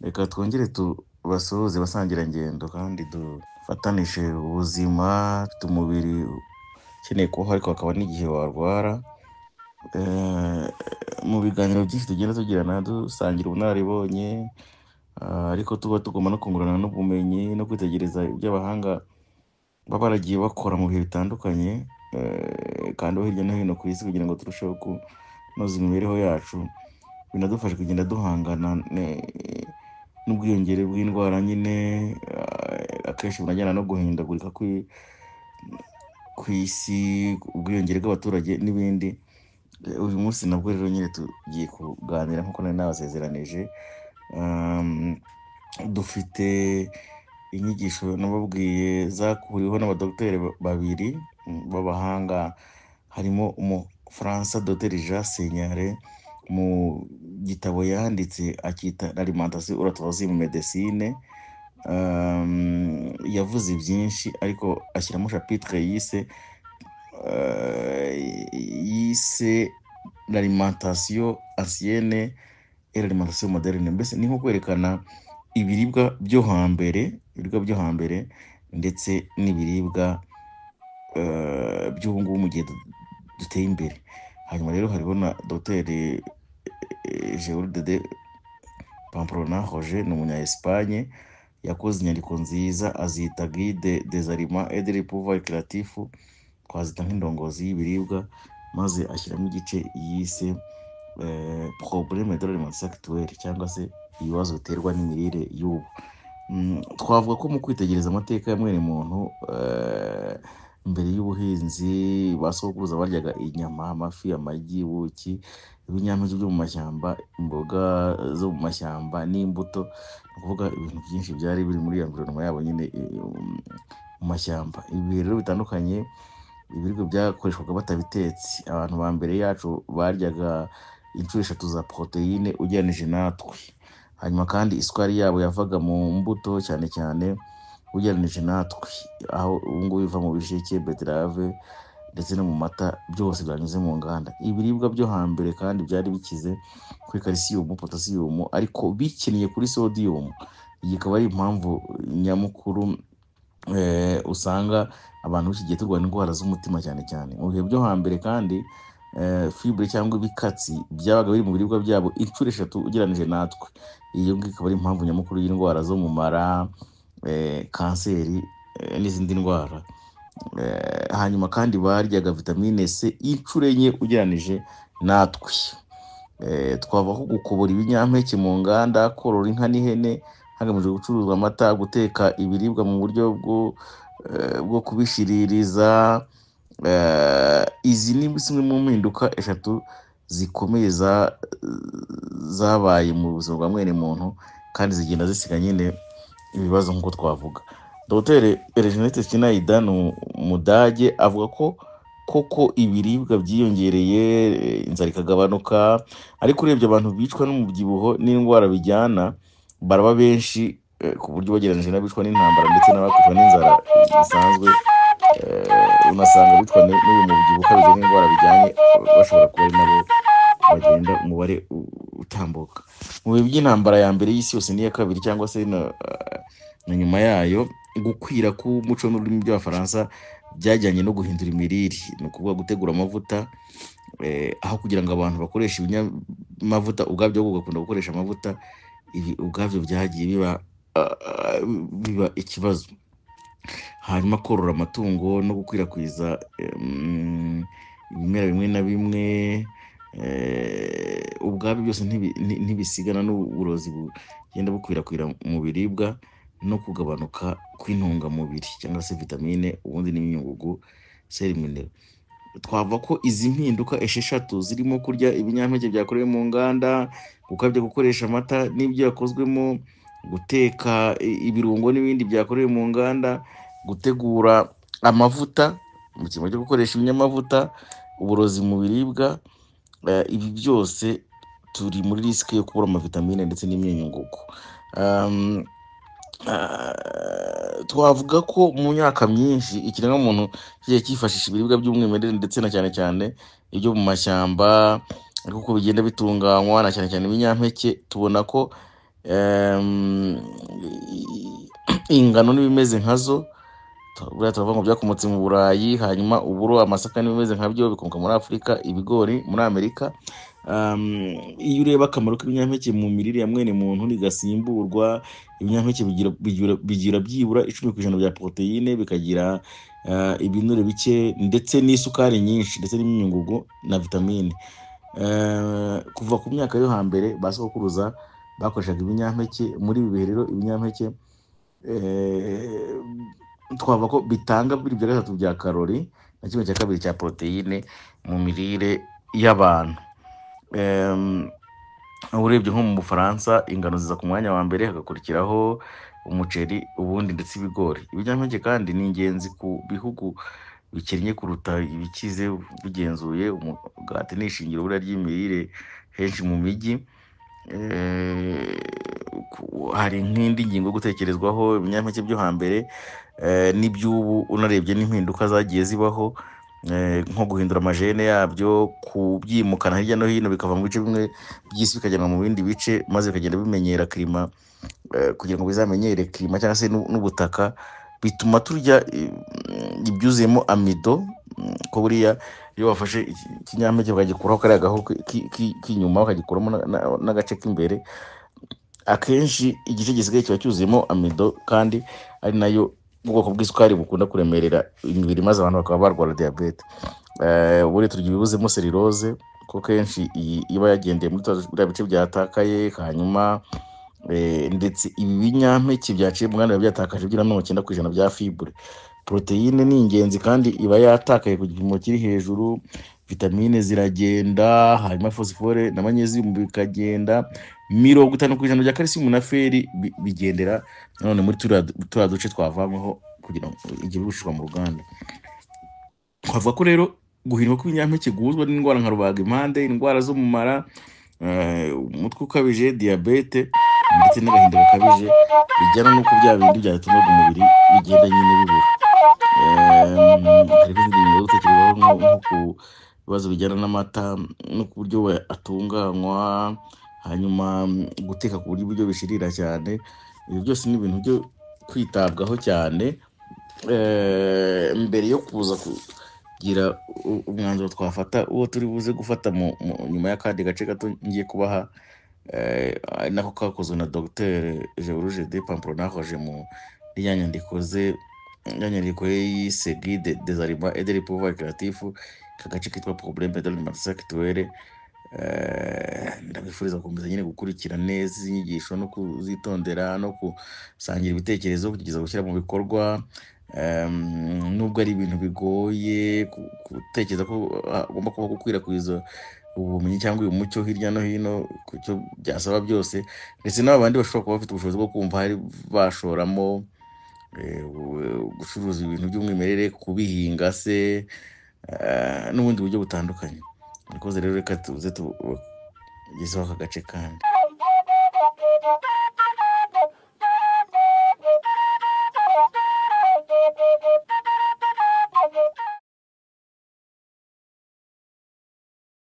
Reka twongere tubasuhuze basangirangendo kandi dufatanije ubuzima, dufite umubiri ukeneye kubaho ariko hakaba n'igihe warwara. Mu biganiro byinshi tugenda tugirana dusangira ubunararibonye, ariko tuba tugomba no kungurana n'ubumenyi no kwitegereza ibyo abahanga baba baragiye bakora mu bihe bitandukanye, kandi ho hirya no hino ku isi kugira ngo turusheho kunoza imibereho yacu. Binadufasha kugenda duhangana n'ubwiyongere bw'indwara nyine, akenshi bunajyana no guhindagurika kw'isi, ubwiyongere bw'abaturage n'ibindi. Uyu munsi nabwo rero nyine tugiye kuganira nk'uko nari nabasezeranije. Dufite inyigisho nababwiye zakuriweho n'abadogiteri babiri b'abahanga, harimo umufaransa Dr Jean Senyare mu gitabo yanditse akita l'alimentation ou la troisième médecine. Yavuze byinshi ariko ashyiramo chapitre yise l'alimentation ancienne et l'alimentation moderne. Mbese ni nko kwerekana ibiribwa byo hambere ndetse n'ibiribwa by'ubu ngubu mu gihe duteye imbere. Hanyuma rero hariho na Dr George de Pamplona Roger, ni umunya Espagne, yakoze inyandiko nziza azita Guide des aliments et des pouvoirs créatifs, twazita nk'indongozi y'ibiribwa, maze ashyiramo igice yise problème de l'alimentation actuelle, cyangwa se ibibazo biterwa n'imirire y'ubu. Twavuga ko mu kwitegereza amateka ya mwene muntu, mbere y'ubuhinzi basokuruza baryaga inyama, amafi, amagi, ubuki, ibinyampeke byo mu mashyamba, imboga zo mu mashyamba n'imbuto. Ni ukuvuga ibintu byinshi byari biri muri environnement yabo nyine mu mashyamba. Ibi rero bitandukanye, ibiribwa byakoreshwaga batabitetse. Abantu ba mbere yacu baryaga inshuro 3 za proteine ugereranije natwe. Hanyuma kandi isukari yabo yavaga mu mbuto cyane cyane ugereranije natwe, aho ubu ngubu biva mu bisheke, beterave ndetse no mu mata, byose byanyuze mu nganda. Ibiribwa byo hambere kandi byari bikize kuri calcium, potassium, ariko bikennye kuri sodium. Iyi ikaba ari impamvu nyamukuru usanga abantu b'iki gihe turwara indwara z'umutima cyane cyane. Mu bihe byo hambere kandi fibre cyangwa ibikatsi byabaga biri mu biribwa byabo inshuro 3 ugereranije natwe. Iyo ngiyo ikaba ari impamvu nyamukuru y'indwara zo mu mara, kanseri n'izindi ndwara. Hanyuma kandi baryaga vitamine C inshuro 4 ugereranije natwe. Twava ko gukobora ibinyampeke mu nganda, korora inka n'ihene hagamijwe gucuruzwa amata, guteka ibiribwa mu buryo bwo kubishiririza. Izi ni zimwe mu mpinduka 3 zikomeye zabaye mu buzima bwa mwene muntu, kandi zigenda zisiga nyine ibibazo nk'uko twavuga. Dr Eugene Schneider ni Umudage, avuga ko koko ibiribwa byiyongereye, inzara ikagabanuka, ariko urebye abantu bicwa n'umubyibuho n'indwara bijyana baraba benshi ku buryo bagereranyije n'abicwa n'intambara ndetse n'abakicwa n'inzara bisanzwe. Unasanga bicwa n'uyu mubyibuho ukabije n'indwara bijyanye bashobora kuba ari nabo bagenda umubare utambuka. Mu bihe by'intambara ya mbere y'isi yose n'iya kabiri cyangwa se na nyuma yayo, gukwira k'umuco n'ururimi by'Abafaransa byajyanye no guhindura imirire. Ni ukuvuga gutegura amavuta, aho kugira ngo abantu bakoreshe ibinyamavuta ubwabyo ugakunda gukoresha amavuta, ibi ubwabyo byagiye biba ikibazo. Hanyuma korora amatungo no gukwirakwiza ibimera bimwe na bimwe, ubwabyo byose ntibisigana n'uburozi bugenda bukwirakwira mu biribwa, no kugabanuka kw'intungamubiri cyangwa se vitamine, ubundi n'imyunyungugu, seli minero. Twava ko izi mpinduka 6 zirimo kurya ibinyampeke byakorewe mu nganda, gukabya gukoresha amata n'ibyo yakozwemo, guteka ibirungo n'ibindi byakorewe mu nganda, gutegura amavuta mu cyimbo cyo gukoresha ibinyamavuta, uburozi mu biribwa. Ibi byose turi muri risike yo kubura amavitamine ndetse n'imyunyungugu. Twavuga ko mu myaka myinshi ikiremwamuntu kigiye cyifashisha ibiribwa by'umwimerere ndetse na cyane cyane ibyo mu mashyamba, ariko uko bigenda bitunganywa na cyane cyane ibinyampeke, tubona ko Em, ingano n'ibimeze nkazo, buriya turavuga ngo byakomotse mu Burayi, hanyuma uburo, amasaka n'ibimeze nkabyo bikomoka muri Afurika, ibigori muri Amerika. Iyo ureba akamaro k'ibinyampeke mu mirire ya mwene muntu ntigasimburwa. Ibinyampeke bigira byibura 10% bya poroteyine, bikagira ibinure bike ndetse n'isukari nyinshi ndetse n'imyunyungugu na vitamine. Kuva ku myaka yo hambere ba sokuruza bakoreshaga ibinyampeke. Muri ibi bihe rero ibinyampeke twavuga ko bitanga 2/3 bya karori na 1/2 cya poroteyine mu mirire y'abantu. Urebye nko mu Bufaransa, ingano ziza ku mwanya wa mbere, hagakurikiraho umuceri, ubundi ndetse ibigori. Ibinyampeke kandi ni ingenzi ku bihugu bikennye kuruta ibikize. Bigenzuye, umugati ni ishingiro buriya ry'imirire henshi mu mijyi. Hari nk'indi ngingo yo gutekerezwaho. Ibinyampeke byo hambere n'iby'ubu unarebye n'impinduka zagiye zibaho, nko guhindura amajene yabyo, kubyimukana hirya no hino bikava mu bice bimwe by'isi bikajyanwa mu bindi bice, maze bikagenda bimenyera klima, kugira ngo bizamenyere klima cyangwa se n'ubutaka, bituma turya ibyuzuyemo amido. Ko buriya iyo wafashe ikinyampeke ukagikuraho kariya gahu k'inyuma, ukagikuramo n'agace k'imbere, akenshi igice gisigaye kiba cyuzuyemo amido, kandi ari nayo ubwoko bw'isukari bukunda kuremerera imibiri, maze abantu bakaba barwara diyabete. Buriya turya ibibuzemo selirose, ko kenshi iba yagendeye muri biriya bice byatakaye. Hanyuma ndetse ibi binyampeke byaciye mu nganda biba byatakaje 90% bya fibre. Poroteyine ni ingenzi kandi iba yatakaye ku gipimo kiri hejuru. Vitamine ziragenda, hanyuma fosifore na magnesium bikagenda. 50% bya calcium na feri bigendera nanone muri turiya duce twavanyweho kugira ngo igihe bishwa mu ruganda. Twavuga ko rero guhirwa kw'ibinyampeke guhuzwa n'indwara nka rubagimpande, indwara zo mu mara, umutwe ukabije, diyabete ndetse n'agahinda gakabije, bijyana n'uko bya bindi byatungaga umubiri bigenda nyine bibura. Hari n'izindi ngingo zo gutekerezaho, nko ku bibazo bijyana n'amata no ku buryo atunganywa, hanyuma guteka ku buryo ibiryo bishirira cyane. Ibi byose ni ibintu byo kwitabwaho cyane mbere yo kuza kugira umwanzuro twafata, uwo turi buze gufata nyuma y'akandi gace gato ngiye kubaha, nako kakozwe na Dr Georges de Pamplonage mu nyandiko ye yise Guide des aliments et des pouvoirs créatifs, kagace kitwa Problème de l'alimentation actuelle. Ndabifuriza gukomeza nyine gukurikira neza izi nyigisho no kuzitondera no gusangira ibitekerezo kugeza gushyira mu bikorwa. Nubwo ari ibintu bigoye gutekereza ko ugomba kuba gukwirakwiza ubumenyi cyangwa uyu mucyo hirya no hino, ku cyo byasaba byose, ndetse n'abandi bashobora kuba bafite ubushobozi bwo kumva hari bashoramo gucuruza ibintu by'umwimerere, kubihinga se, n'ubundi buryo butandukanye. Nikoze rero reka tuze tugezeho aka gace kandi.